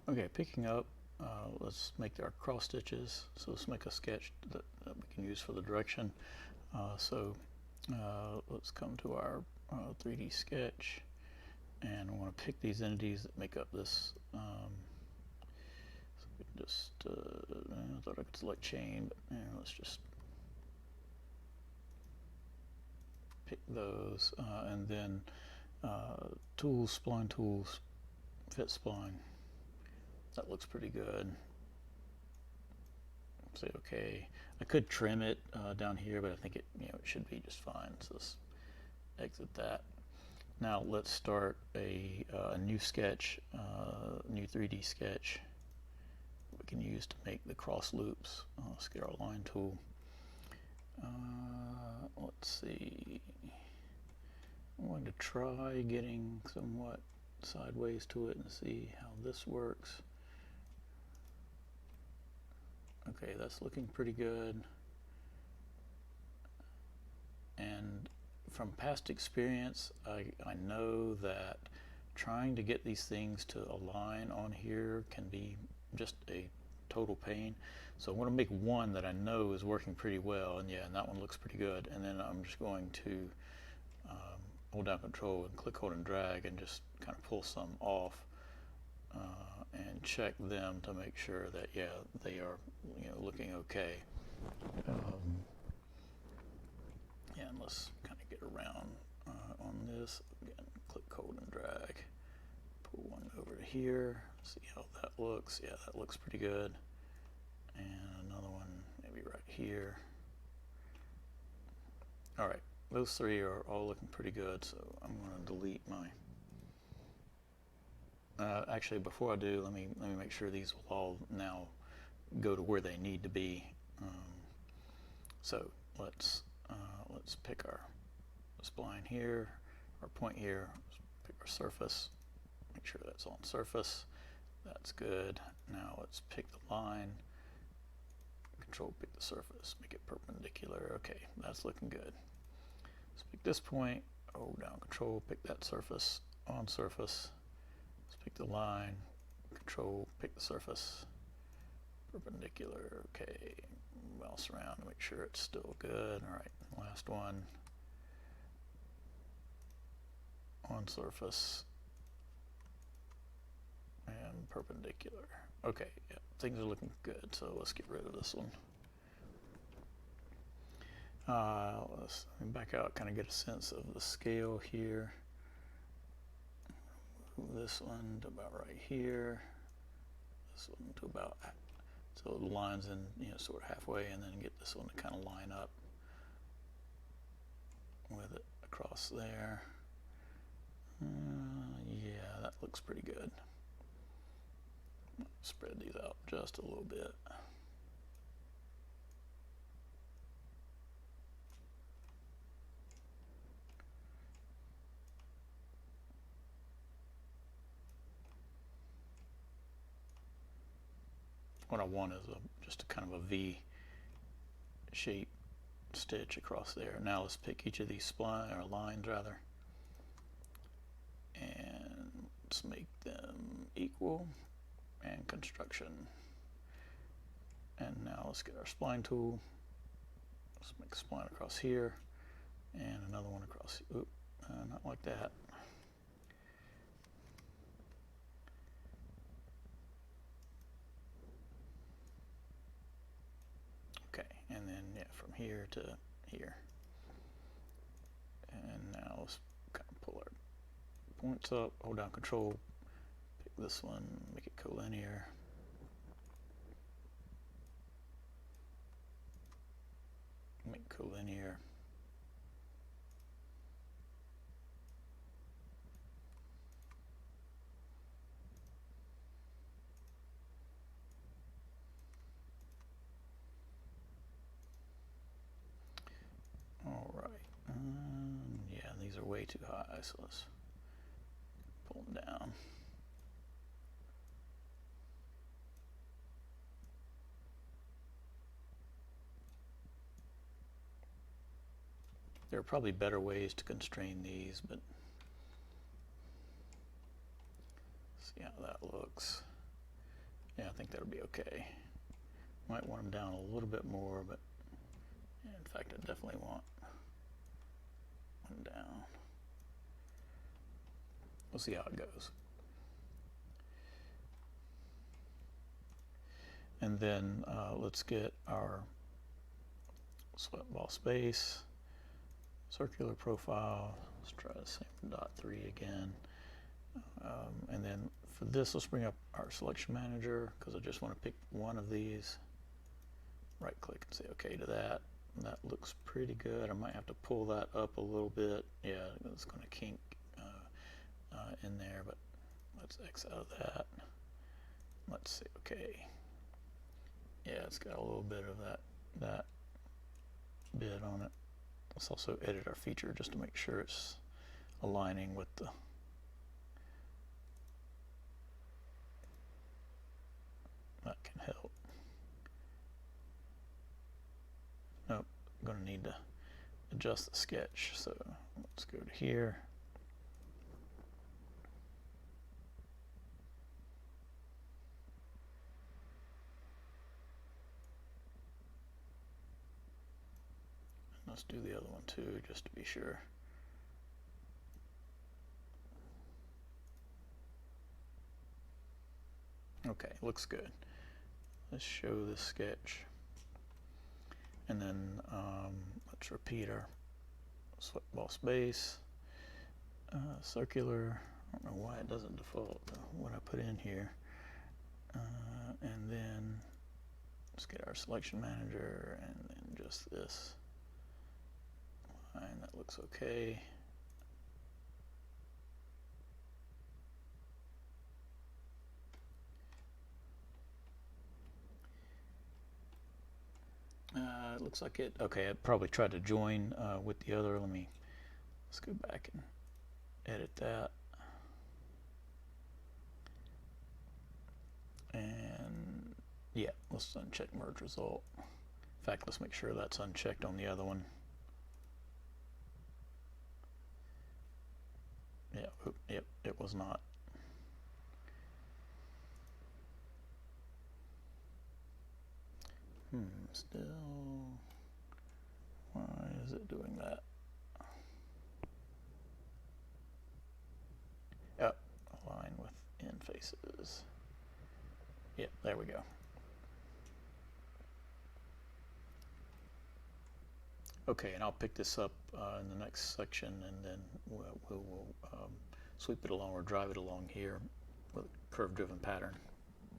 Okay, picking up, let's make our cross stitches. So let's make a sketch that we can use for the direction. Let's come to our 3D sketch, and I want to pick these entities that make up this. So we can just, I thought I could select chain, but let's just pick those, and then tools, spline tools, fit spline. That looks pretty good. Say okay. I could trim it down here, but I think it it should be just fine. So let's exit that. Now let's start a new sketch, new 3D sketch we can use to make the cross loops. Let's get our line tool. Let's see. I'm going to try getting somewhat sideways to it and see how this works. Okay, that's looking pretty good. And from past experience, I know that trying to get these things to align on here can be just a total pain. So I'm going to make one that I know is working pretty well, and yeah, and that one looks pretty good. And then I'm just going to hold down Control and click, hold, and drag, and just kind of pull some off and check them to make sure that yeah, they are looking okay. Yeah, and let's kind of get around on this. Again, click, hold, and drag. Pull one over to here. See how that looks. Yeah, that looks pretty good. And another one maybe right here. All right, those three are all looking pretty good. So I'm going to delete my. Actually, before I do, let me make sure these will all now go to where they need to be. So let's pick our spline here, our point here, pick our surface, make sure that's on surface. That's good. Now let's pick the line, Control, pick the surface, make it perpendicular. Okay, that's looking good. Let's pick this point, hold down Control, pick that surface, on surface. Let's pick the line, Control, pick the surface, perpendicular. Okay, mouse around to make sure it's still good. All right, last one, on surface and perpendicular. Okay, yeah, things are looking good. So let's get rid of this one. Let's back out, kind of get a sense of the scale here. Move this one to about right here. This one to about, so the lines in sort of halfway, and then get this one to kind of line up with it across there. Yeah, that looks pretty good. Spread these out just a little bit. What I want is just a kind of a V shape stitch across there. Now let's pick each of these spline or lines rather, and let's make them equal and construction. And now let's get our spline tool. Let's make a spline across here and another one across. Oop, not like that. Okay, and then yeah, from here to here. And now let's kind of pull our points up, hold down Control, pick this one, make it collinear. Make collinear. All right. Yeah, these are way too high, so let's pull them down. There are probably better ways to constrain these, but see how that looks. Yeah, I think that'll be okay. Might want them down a little bit more, but in fact, I definitely want one down. We'll see how it goes. And then let's get our sweat ball space, circular profile. Let's try the same .3 again. And then for this, let's bring up our selection manager because I just want to pick one of these. Right click and say OK to that. And that looks pretty good. I might have to pull that up a little bit. Yeah, it's going to kink in there, but let's X out of that. Let's say OK. Yeah, it's got a little bit of that bit on it. Let's also edit our feature just to make sure it's aligning with the that can help. Nope, I'm going to need to adjust the sketch. So let's go to here. Let's do the other one too, just to be sure. Okay, looks good. Let's show the sketch. And then let's repeat our sweat ball space, circular. I don't know why it doesn't default to what I put in here. And then let's get our selection manager and then just this line. That looks okay. It looks like it. Okay, I probably tried to join with the other. Let's go back and edit that. And yeah, let's uncheck merge result. In fact, let's make sure that's unchecked on the other one. Yeah, yep, it was not. Still, why is it doing that? Oh, align with in faces. Yep, there we go. Okay, and I'll pick this up in the next section, and then we'll sweep it along or drive it along here with a curve-driven pattern.